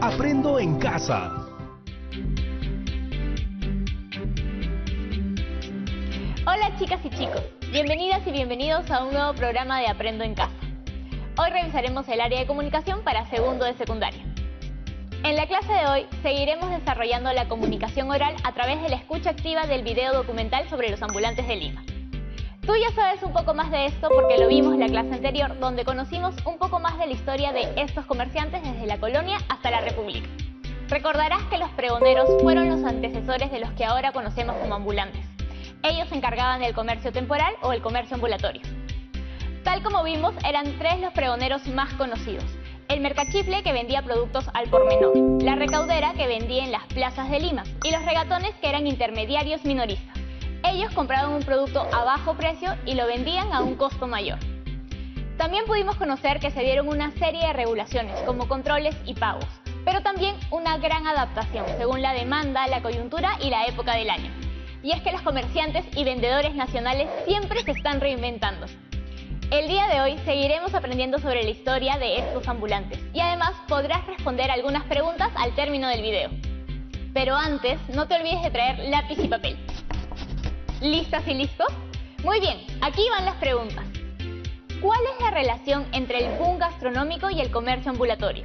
Aprendo en casa. Hola chicas y chicos, bienvenidas y bienvenidos a un nuevo programa de Aprendo en Casa. Hoy revisaremos el área de comunicación para segundo de secundaria. En la clase de hoy seguiremos desarrollando la comunicación oral a través de la escucha activa del video documental sobre los ambulantes de Lima. Tú ya sabes un poco más de esto porque lo vimos en la clase anterior, donde conocimos un poco más de la historia de estos comerciantes desde la colonia hasta la República. Recordarás que los pregoneros fueron los antecesores de los que ahora conocemos como ambulantes. Ellos se encargaban del comercio temporal o el comercio ambulatorio. Tal como vimos, eran tres los pregoneros más conocidos. El mercachifle, que vendía productos al por menor, la recaudera, que vendía en las plazas de Lima, y los regatones, que eran intermediarios minoristas. Ellos compraban un producto a bajo precio y lo vendían a un costo mayor. También pudimos conocer que se dieron una serie de regulaciones, como controles y pagos, pero también una gran adaptación, según la demanda, la coyuntura y la época del año. Y es que los comerciantes y vendedores nacionales siempre se están reinventando. El día de hoy seguiremos aprendiendo sobre la historia de estos ambulantes y además podrás responder algunas preguntas al término del video. Pero antes, no te olvides de traer lápiz y papel. ¿Listas y listos? Muy bien, aquí van las preguntas. ¿Cuál es la relación entre el boom gastronómico y el comercio ambulatorio?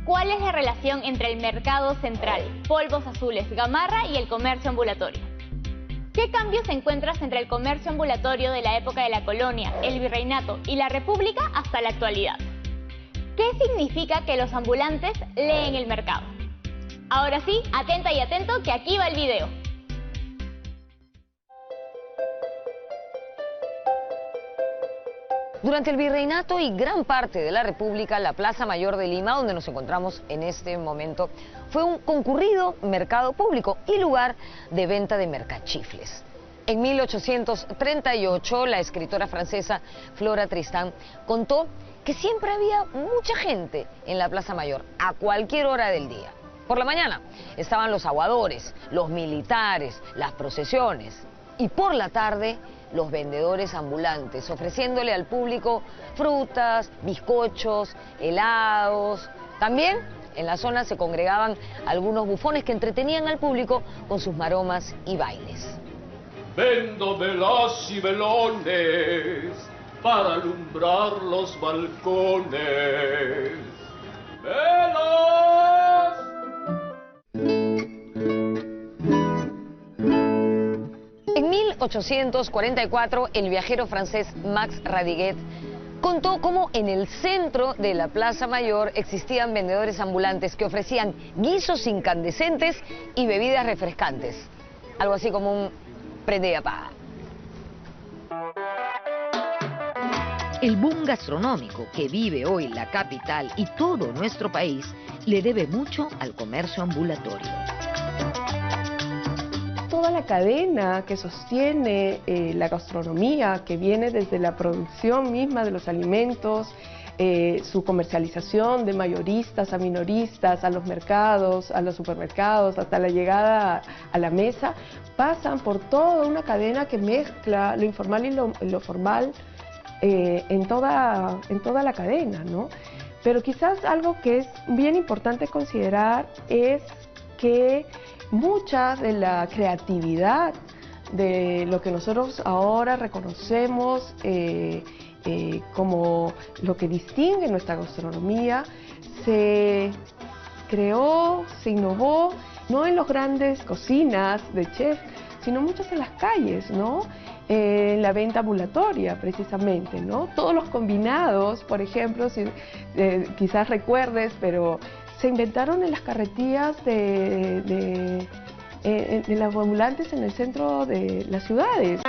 ¿Cuál es la relación entre el mercado central, polvos azules, gamarra y el comercio ambulatorio? ¿Qué cambios encuentras entre el comercio ambulatorio de la época de la colonia, el virreinato y la república hasta la actualidad? ¿Qué significa que los ambulantes leen el mercado? Ahora sí, atenta y atento que aquí va el video. Durante el virreinato y gran parte de la República, la Plaza Mayor de Lima, donde nos encontramos en este momento, fue un concurrido mercado público y lugar de venta de mercachifles. En 1838, la escritora francesa Flora Tristán contó que siempre había mucha gente en la Plaza Mayor, a cualquier hora del día. Por la mañana estaban los aguadores, los militares, las procesiones, y por la tarde los vendedores ambulantes, ofreciéndole al público frutas, bizcochos, helados. También en la zona se congregaban algunos bufones que entretenían al público con sus maromas y bailes. Vendo velas y velones para alumbrar los balcones. ¡Velas! En 1844, el viajero francés Max Radiguet contó cómo en el centro de la Plaza Mayor existían vendedores ambulantes que ofrecían guisos incandescentes y bebidas refrescantes. Algo así como un prende y apaga. El boom gastronómico que vive hoy la capital y todo nuestro país le debe mucho al comercio ambulatorio. Toda la cadena que sostiene la gastronomía, que viene desde la producción misma de los alimentos, su comercialización de mayoristas a minoristas, a los mercados, a los supermercados, hasta la llegada a la mesa, pasan por toda una cadena que mezcla lo informal y lo formal en toda la cadena, ¿no? Pero quizás algo que es bien importante considerar es que mucha de la creatividad de lo que nosotros ahora reconocemos como lo que distingue nuestra gastronomía se creó, se innovó, no en las grandes cocinas de chef, sino muchas en las calles, ¿no? En la venta ambulatoria, precisamente, ¿no? Todos los combinados, por ejemplo, si, quizás recuerdes, pero se inventaron en las carretillas de los ambulantes en el centro de las ciudades.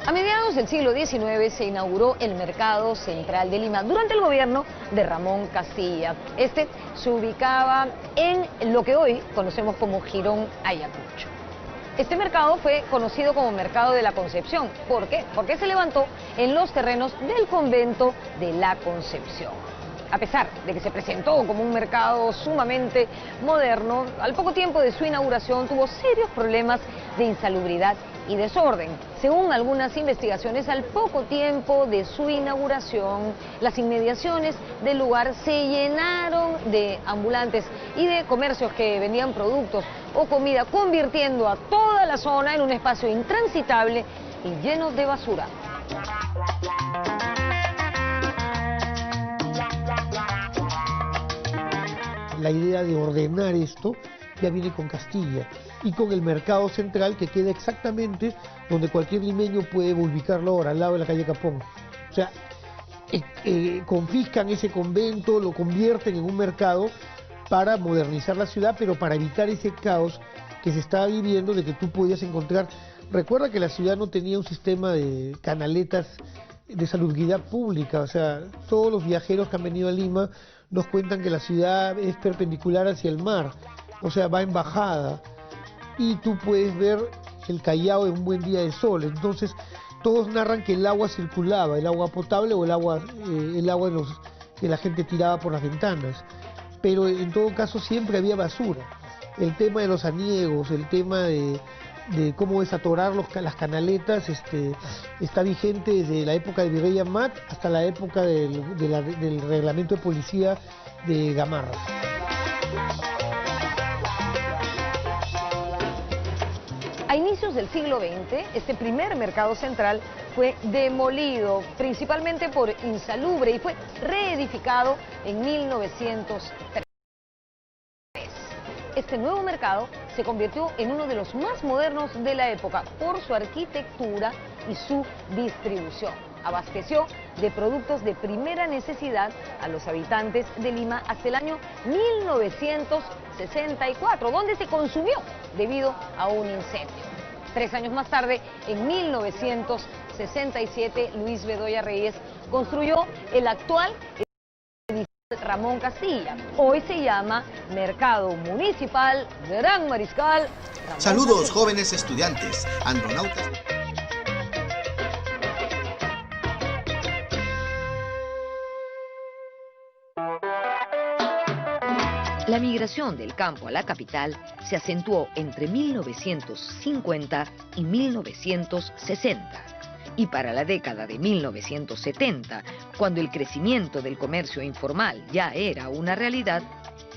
A mediados del siglo XIX se inauguró el Mercado Central de Lima durante el gobierno de Ramón Castilla. Este se ubicaba en lo que hoy conocemos como Jirón Ayacucho. Este mercado fue conocido como Mercado de la Concepción. ¿Por qué? Porque se levantó en los terrenos del convento de la Concepción. A pesar de que se presentó como un mercado sumamente moderno, al poco tiempo de su inauguración tuvo serios problemas de insalubridad y desorden. Según algunas investigaciones, al poco tiempo de su inauguración, las inmediaciones del lugar se llenaron de ambulantes y de comercios que vendían productos o comida, convirtiendo a toda la zona en un espacio intransitable y lleno de basura. La idea de ordenar esto ya viene con Castilla y con el mercado central, que queda exactamente donde cualquier limeño puede ubicarlo ahora, al lado de la calle Capón. O sea, confiscan ese convento, lo convierten en un mercado para modernizar la ciudad, pero para evitar ese caos que se estaba viviendo, de que tú podías encontrar. Recuerda que la ciudad no tenía un sistema de canaletas de salubridad pública, o sea, todos los viajeros que han venido a Lima nos cuentan que la ciudad es perpendicular hacia el mar, o sea, va en bajada, y tú puedes ver el Callao en un buen día de sol. Entonces todos narran que el agua circulaba, el agua potable o el agua que la gente tiraba por las ventanas, pero en todo caso siempre había basura. El tema de los aniegos, el tema de cómo desatorar las canaletas, está vigente desde la época de Virrey Amat hasta la época del reglamento de policía de Gamarra. A inicios del siglo XX, este primer mercado central fue demolido, principalmente por insalubre, y fue reedificado en 1903. Este nuevo mercado se convirtió en uno de los más modernos de la época por su arquitectura y su distribución. Abasteció de productos de primera necesidad a los habitantes de Lima hasta el año 1964, donde se consumió debido a un incendio. 3 años más tarde, en 1967, Luis Bedoya Reyes construyó el actual Ramón Castilla. Hoy se llama Mercado Municipal Gran Mariscal Ramón Saludos, Castilla. jóvenes estudiantes, andronautas. La migración del campo a la capital se acentuó entre 1950 y 1960. Y para la década de 1970, cuando el crecimiento del comercio informal ya era una realidad,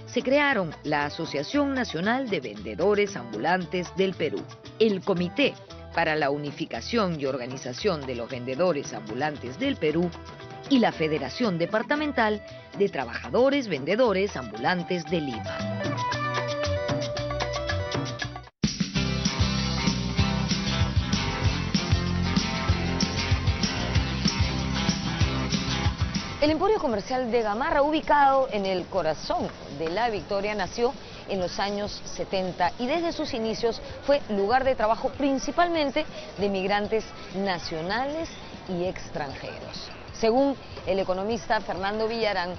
se crearon la Asociación Nacional de Vendedores Ambulantes del Perú, el Comité para la Unificación y Organización de los Vendedores Ambulantes del Perú y la Federación Departamental de Trabajadores Vendedores Ambulantes de Lima. El emporio comercial de Gamarra, ubicado en el corazón de La Victoria, nació en los años 70 y desde sus inicios fue lugar de trabajo principalmente de migrantes nacionales y extranjeros. Según el economista Fernando Villarán,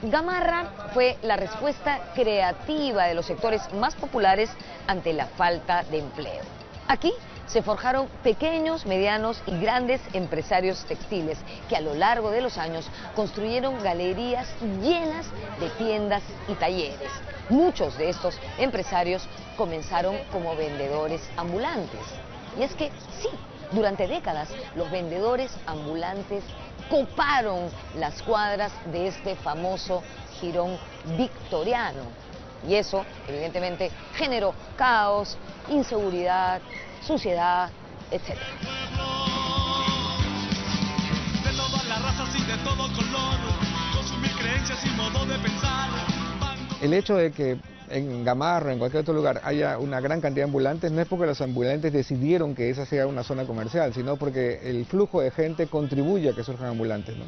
Gamarra fue la respuesta creativa de los sectores más populares ante la falta de empleo. Aquí se forjaron pequeños, medianos y grandes empresarios textiles que a lo largo de los años construyeron galerías llenas de tiendas y talleres. Muchos de estos empresarios comenzaron como vendedores ambulantes. Y es que sí, durante décadas los vendedores ambulantes coparon las cuadras de este famoso jirón victoriano. Y eso, evidentemente, generó caos, inseguridad, suciedad, etc. De todas las razas y de todo color, consumir creencias y modo de pensar. El hecho de que en Gamarra, en cualquier otro lugar, haya una gran cantidad de ambulantes, no es porque los ambulantes decidieron que esa sea una zona comercial, sino porque el flujo de gente contribuye a que surjan ambulantes, ¿no?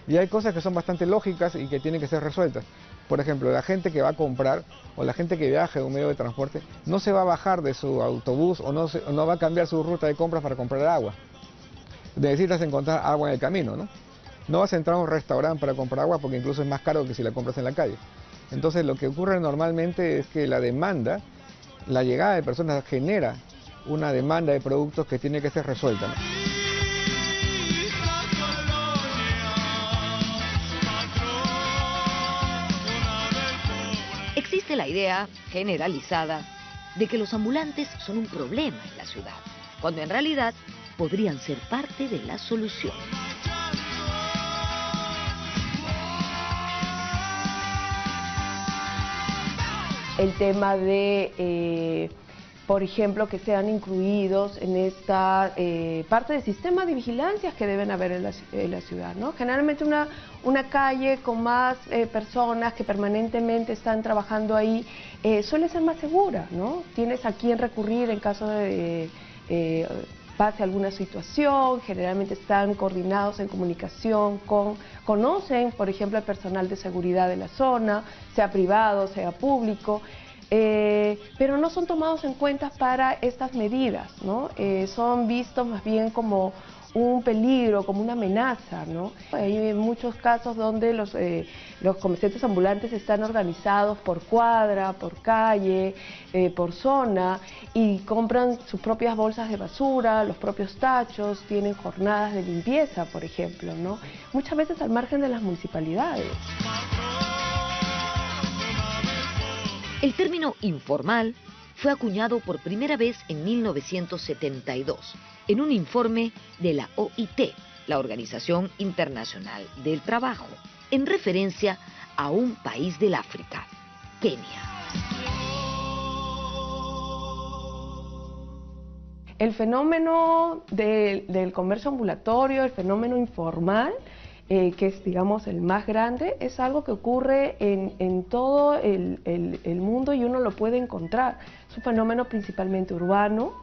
Y hay cosas que son bastante lógicas y que tienen que ser resueltas. Por ejemplo, la gente que va a comprar o la gente que viaja en un medio de transporte no se va a bajar de su autobús o no va a cambiar su ruta de compras para comprar agua. Necesitas encontrar agua en el camino, ¿no? No vas a entrar a un restaurante para comprar agua porque incluso es más caro que si la compras en la calle. Entonces lo que ocurre normalmente es que la demanda, la llegada de personas genera una demanda de productos que tiene que ser resuelta, ¿no? Existe la idea generalizada de que los ambulantes son un problema en la ciudad, cuando en realidad podrían ser parte de la solución. El tema de, por ejemplo, que sean incluidos en esta parte del sistema de vigilancias que deben haber en la ciudad, ¿no? Generalmente una calle con más personas que permanentemente están trabajando ahí suele ser más segura, ¿no? Tienes a quién recurrir en caso de pase alguna situación, generalmente están coordinados en comunicación conocen, por ejemplo, el personal de seguridad de la zona, sea privado, sea público, pero no son tomados en cuenta para estas medidas, ¿no? Son vistos más bien como un peligro, como una amenaza, ¿no? Hay muchos casos donde los comerciantes ambulantes están organizados por cuadra, por calle, por zona, y compran sus propias bolsas de basura, los propios tachos, tienen jornadas de limpieza, por ejemplo, ¿no? Muchas veces al margen de las municipalidades. El término informal fue acuñado por primera vez en 1972 en un informe de la OIT, la Organización Internacional del Trabajo, en referencia a un país del África, Kenia. El fenómeno del comercio ambulatorio, el fenómeno informal, que es, digamos, el más grande, es algo que ocurre en todo el mundo y uno lo puede encontrar. Es un fenómeno principalmente urbano,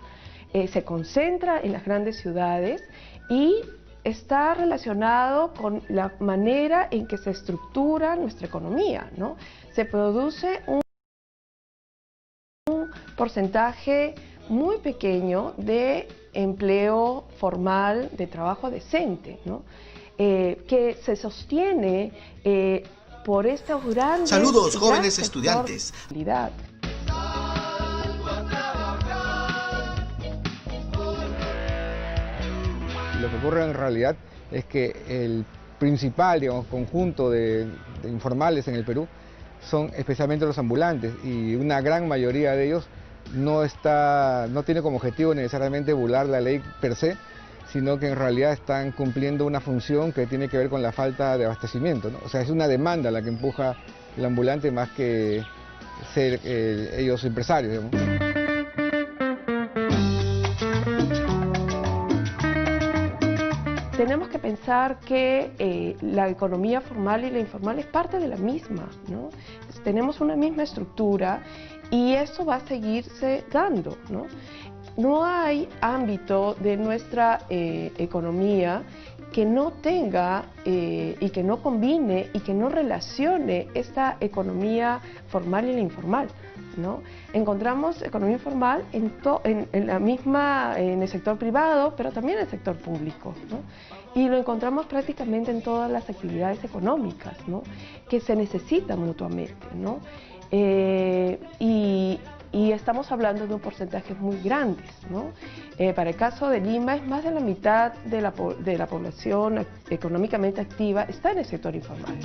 se concentra en las grandes ciudades y está relacionado con la manera en que se estructura nuestra economía, ¿no? Se produce un porcentaje muy pequeño de empleo formal, de trabajo decente, ¿no? Que se sostiene por estos grandes... Saludos, jóvenes estudiantes. Lo que ocurre en realidad es que el principal, digamos, conjunto de informales en el Perú son especialmente los ambulantes, y una gran mayoría de ellos no tiene como objetivo necesariamente burlar la ley per se, sino que en realidad están cumpliendo una función que tiene que ver con la falta de abastecimiento, ¿no? O sea, es una demanda la que empuja el ambulante más que ser ellos empresarios, digamos. Tenemos que pensar que la economía formal y la informal es parte de la misma, ¿no? Tenemos una misma estructura y eso va a seguirse dando, ¿no? No hay ámbito de nuestra economía que no tenga y que no combine y que no relacione esta economía formal y la informal, ¿no? Encontramos economía informal en la misma, en el sector privado, pero también en el sector público, ¿no? Y lo encontramos prácticamente en todas las actividades económicas, ¿no? Que se necesitan mutuamente, ¿no? Y estamos hablando de un porcentaje muy grandes, ¿no? Para el caso de Lima, es más de la mitad de la población económicamente activa está en el sector informal.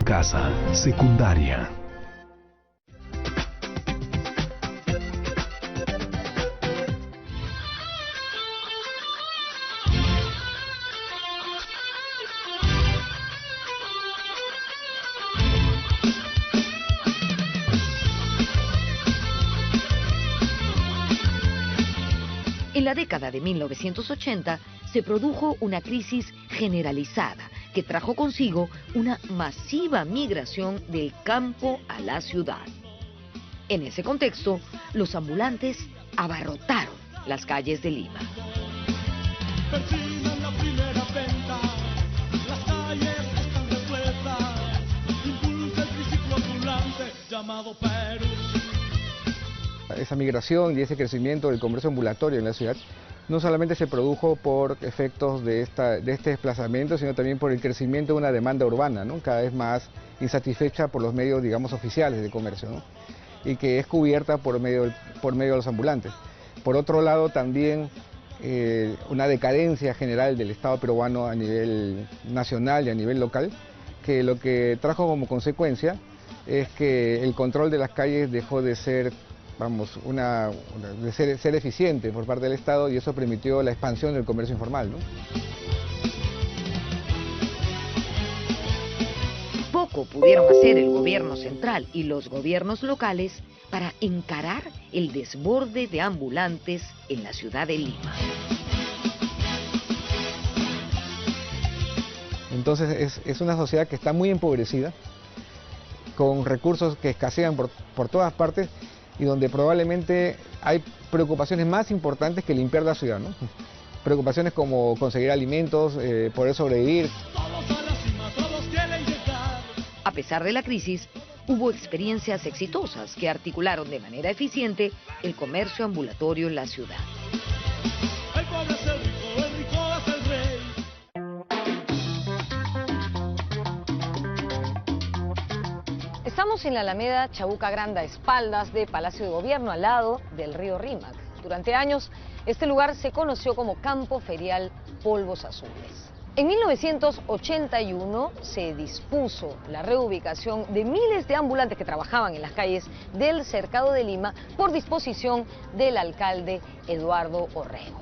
Casa secundaria. En la década de 1980 se produjo una crisis generalizada que trajo consigo una masiva migración del campo a la ciudad. En ese contexto, los ambulantes abarrotaron las calles de Lima. Persiguen la primera venta, las calles están repletas, impulsa el triciclo ambulante llamado Perú. Esa migración y ese crecimiento del comercio ambulatorio en la ciudad no solamente se produjo por efectos de este desplazamiento, sino también por el crecimiento de una demanda urbana, ¿no? Cada vez más insatisfecha por los medios, digamos, oficiales de comercio, ¿no? Y que es cubierta por medio de los ambulantes. Por otro lado, también una decadencia general del Estado peruano a nivel nacional y a nivel local, que lo que trajo como consecuencia es que el control de las calles dejó de ser, vamos, ser eficiente por parte del Estado, y eso permitió la expansión del comercio informal, ¿no? Poco pudieron hacer el gobierno central y los gobiernos locales para encarar el desborde de ambulantes en la ciudad de Lima. Entonces es una sociedad que está muy empobrecida, con recursos que escasean por todas partes, y donde probablemente hay preocupaciones más importantes que limpiar la ciudad, ¿no? Preocupaciones como conseguir alimentos, poder sobrevivir. A pesar de la crisis, hubo experiencias exitosas que articularon de manera eficiente el comercio ambulatorio en la ciudad. El pobre es el rico es el rey. Estamos en la Alameda Chabuca Grande, a espaldas de Palacio de Gobierno, al lado del río Rímac. Durante años, este lugar se conoció como Campo Ferial Polvos Azules. En 1981 se dispuso la reubicación de miles de ambulantes que trabajaban en las calles del Cercado de Lima por disposición del alcalde Eduardo Orrego.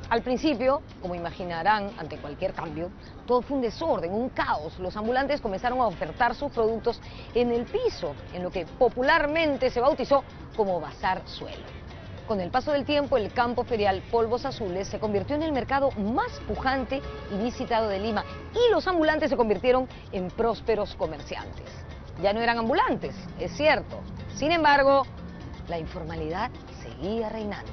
Al principio, como imaginarán, ante cualquier cambio, todo fue un desorden, un caos. Los ambulantes comenzaron a ofertar sus productos en el piso, en lo que popularmente se bautizó como bazar suelo. Con el paso del tiempo, el campo ferial Polvos Azules se convirtió en el mercado más pujante y visitado de Lima, y los ambulantes se convirtieron en prósperos comerciantes. Ya no eran ambulantes, es cierto. Sin embargo, la informalidad seguía reinando.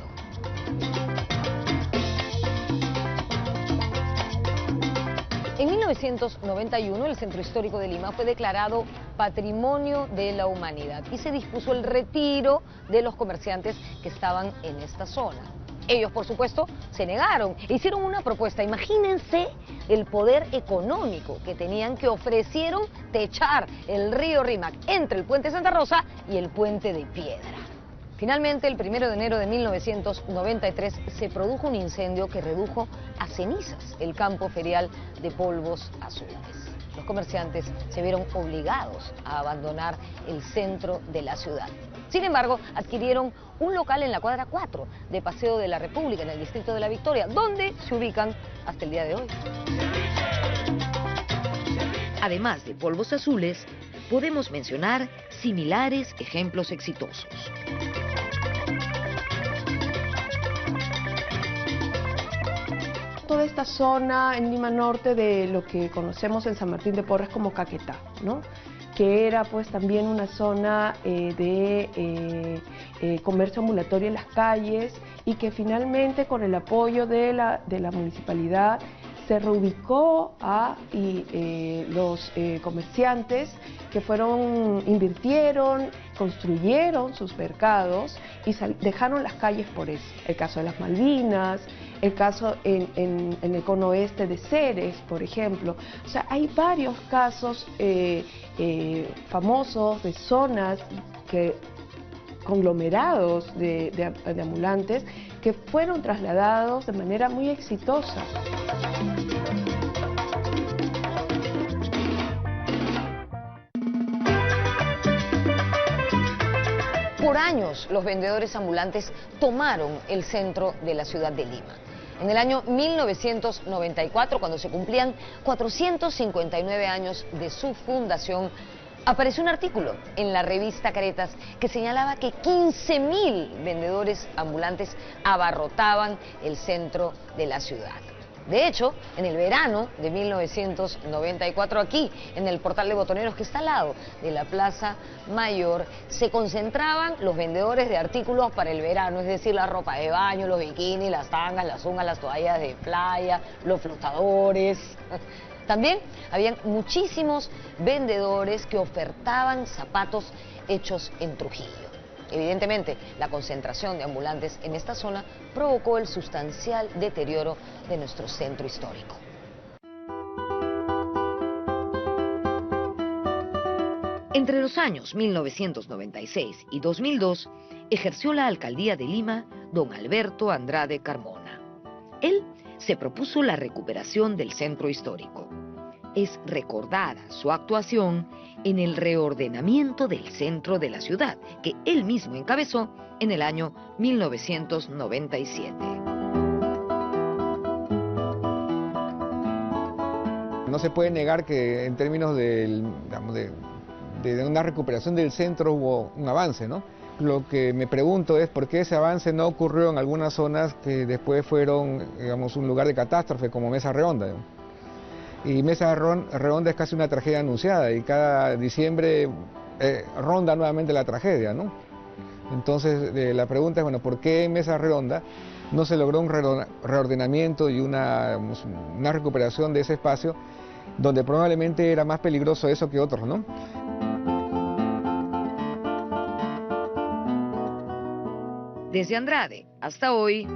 En 1991, el Centro Histórico de Lima fue declarado Patrimonio de la Humanidad y se dispuso el retiro de los comerciantes que estaban en esta zona. Ellos, por supuesto, se negaron e hicieron una propuesta. Imagínense el poder económico que tenían, que ofrecieron techar el río Rímac entre el puente Santa Rosa y el puente de Piedra. Finalmente, el 1 de enero de 1993 se produjo un incendio que redujo a cenizas el campo ferial de Polvos Azules. Los comerciantes se vieron obligados a abandonar el centro de la ciudad. Sin embargo, adquirieron un local en la cuadra 4 de Paseo de la República, en el distrito de La Victoria, donde se ubican hasta el día de hoy. Además de Polvos Azules, podemos mencionar similares ejemplos exitosos. Toda esta zona en Lima Norte de lo que conocemos en San Martín de Porres como Caquetá, ¿no? Que era pues también una zona de comercio ambulatorio en las calles, y que finalmente, con el apoyo de la municipalidad, se reubicó a los comerciantes que invirtieron, construyeron sus mercados y dejaron las calles por eso. El caso de las Malvinas, el caso en el cono oeste de Ceres, por ejemplo. O sea, hay varios casos famosos de zonas conglomerados de ambulantes que fueron trasladados de manera muy exitosa. Por años, los vendedores ambulantes tomaron el centro de la ciudad de Lima. En el año 1994, cuando se cumplían 459 años de su fundación, apareció un artículo en la revista Caretas que señalaba que 15.000 vendedores ambulantes abarrotaban el centro de la ciudad. De hecho, en el verano de 1994, aquí, en el portal de Botoneros, que está al lado de la Plaza Mayor, se concentraban los vendedores de artículos para el verano, es decir, la ropa de baño, los bikinis, las tangas, las ungas, las toallas de playa, los flotadores. También habían muchísimos vendedores que ofertaban zapatos hechos en Trujillo. Evidentemente, la concentración de ambulantes en esta zona provocó el sustancial deterioro de nuestro centro histórico. Entre los años 1996 y 2002, ejerció la alcaldía de Lima don Alberto Andrade Carmona. Él se propuso la recuperación del centro histórico. es recordada su actuación en el reordenamiento del centro de la ciudad, que él mismo encabezó en el año 1997. No se puede negar que en términos de una recuperación del centro hubo un avance, ¿no? Lo que me pregunto es por qué ese avance no ocurrió en algunas zonas que después fueron, digamos, un lugar de catástrofe, como Mesa Redonda, ¿no? Y Mesa Redonda es casi una tragedia anunciada y cada diciembre ronda nuevamente la tragedia, ¿no? Entonces la pregunta es, bueno, ¿por qué en Mesa Redonda no se logró un reordenamiento y una recuperación de ese espacio donde probablemente era más peligroso eso que otros, ¿no? Desde Andrade hasta hoy,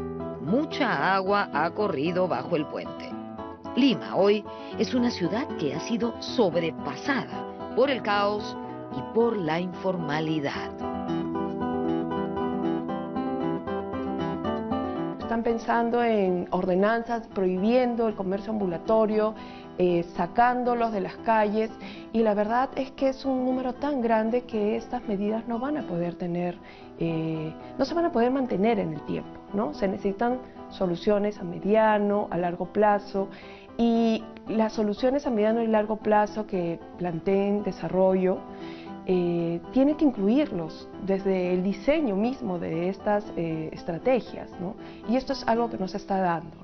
mucha agua ha corrido bajo el puente. Lima hoy es una ciudad que ha sido sobrepasada por el caos y por la informalidad. Están pensando en ordenanzas prohibiendo el comercio ambulatorio, sacándolos de las calles, y la verdad es que es un número tan grande que estas medidas no van a poder no se van a poder mantener en el tiempo, ¿no? Se necesitan soluciones a mediano, a largo plazo, y las soluciones a mediano y largo plazo que planteen desarrollo tienen que incluirlos desde el diseño mismo de estas estrategias, ¿no? Y esto es algo que no se está dando.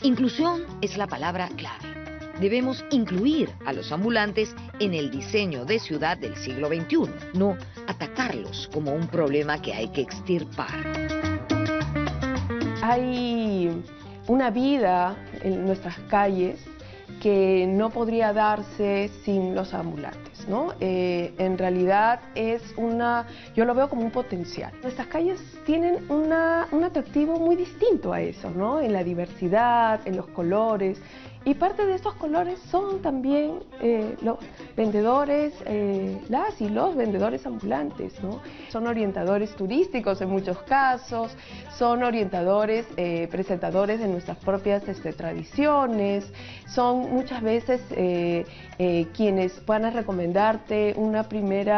Inclusión es la palabra clave. Debemos incluir a los ambulantes en el diseño de ciudad del siglo XXI, no atacarlos como un problema que hay que extirpar. Hay una vida en nuestras calles que no podría darse sin los ambulantes, ¿no? En realidad yo lo veo como un potencial. Nuestras calles tienen un atractivo muy distinto a eso, ¿no? En la diversidad, en los colores. Y parte de estos colores son también los vendedores, las y los vendedores ambulantes, ¿no? Son orientadores turísticos en muchos casos, son orientadores, presentadores de nuestras propias tradiciones, son muchas veces quienes van a recomendarte un primer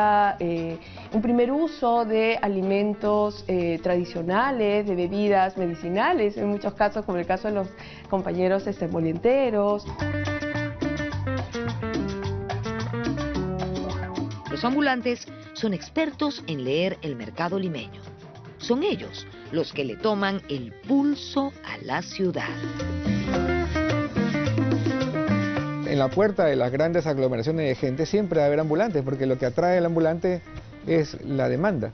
uso de alimentos tradicionales, de bebidas medicinales, en muchos casos, como el caso de los compañeros molienteros. Los ambulantes son expertos en leer el mercado limeño. Son ellos los que le toman el pulso a la ciudad. En la puerta de las grandes aglomeraciones de gente siempre va a haber ambulantes, porque lo que atrae al ambulante es la demanda.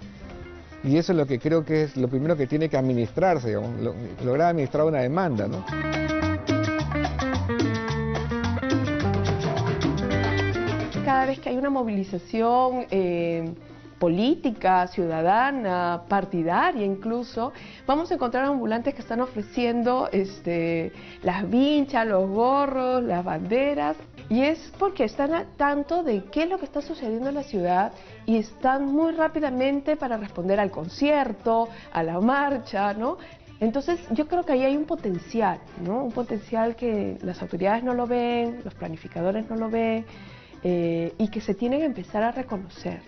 Y eso es lo que creo que es lo primero que tiene que administrarse, digamos, lograr administrar una demanda, ¿no? Cada vez que hay una movilización política, ciudadana, partidaria incluso, vamos a encontrar ambulantes que están ofreciendo las vinchas, los gorros, las banderas, y es porque están al tanto de qué es lo que está sucediendo en la ciudad y están muy rápidamente para responder al concierto, a la marcha, ¿no? Entonces yo creo que ahí hay un potencial, ¿no? Un potencial que las autoridades no lo ven, los planificadores no lo ven, y que se tienen que empezar a reconocer.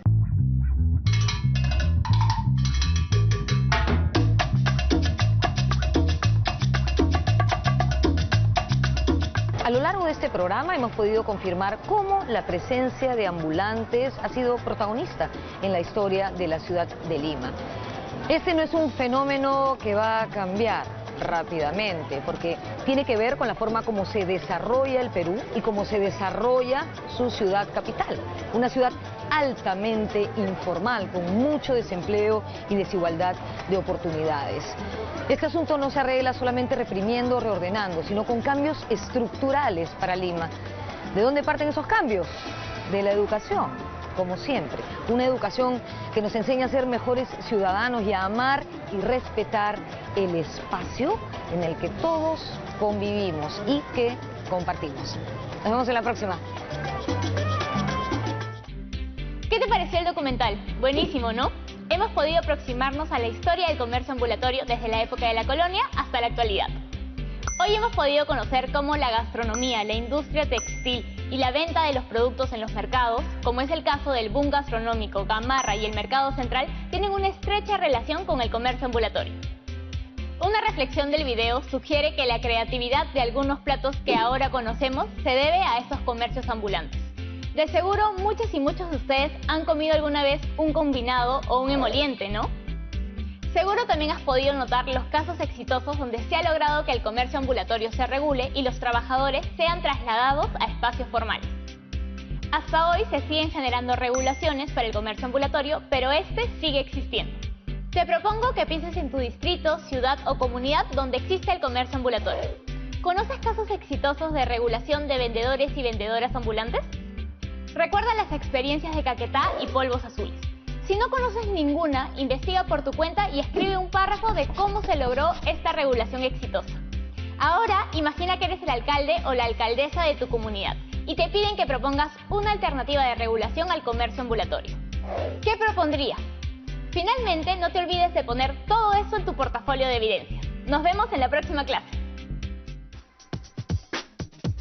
A lo largo de este programa hemos podido confirmar cómo la presencia de ambulantes ha sido protagonista en la historia de la ciudad de Lima. Este no es un fenómeno que va a cambiar rápidamente, porque tiene que ver con la forma como se desarrolla el Perú y cómo se desarrolla su ciudad capital. Una ciudad altamente informal, con mucho desempleo y desigualdad de oportunidades. Este asunto no se arregla solamente reprimiendo o reordenando, sino con cambios estructurales para Lima. ¿De dónde parten esos cambios? De la educación, como siempre. Una educación que nos enseña a ser mejores ciudadanos y a amar y respetar el espacio en el que todos convivimos y que compartimos. Nos vemos en la próxima. ¿Qué te pareció el documental? Buenísimo, ¿no? Hemos podido aproximarnos a la historia del comercio ambulatorio desde la época de la colonia hasta la actualidad. Hoy hemos podido conocer cómo la gastronomía, la industria textil y la venta de los productos en los mercados, como es el caso del boom gastronómico, Gamarra y el Mercado Central, tienen una estrecha relación con el comercio ambulatorio. Una reflexión del video sugiere que la creatividad de algunos platos que ahora conocemos se debe a estos comercios ambulantes. De seguro, muchas y muchos de ustedes han comido alguna vez un combinado o un emoliente, ¿no? Seguro también has podido notar los casos exitosos donde se ha logrado que el comercio ambulatorio se regule y los trabajadores sean trasladados a espacios formales. Hasta hoy se siguen generando regulaciones para el comercio ambulatorio, pero este sigue existiendo. Te propongo que pienses en tu distrito, ciudad o comunidad donde existe el comercio ambulatorio. ¿Conoces casos exitosos de regulación de vendedores y vendedoras ambulantes? Recuerda las experiencias de Caquetá y Polvos Azules. Si no conoces ninguna, investiga por tu cuenta y escribe un párrafo de cómo se logró esta regulación exitosa. Ahora, imagina que eres el alcalde o la alcaldesa de tu comunidad y te piden que propongas una alternativa de regulación al comercio ambulatorio. ¿Qué propondrías? Finalmente, no te olvides de poner todo eso en tu portafolio de evidencia. Nos vemos en la próxima clase.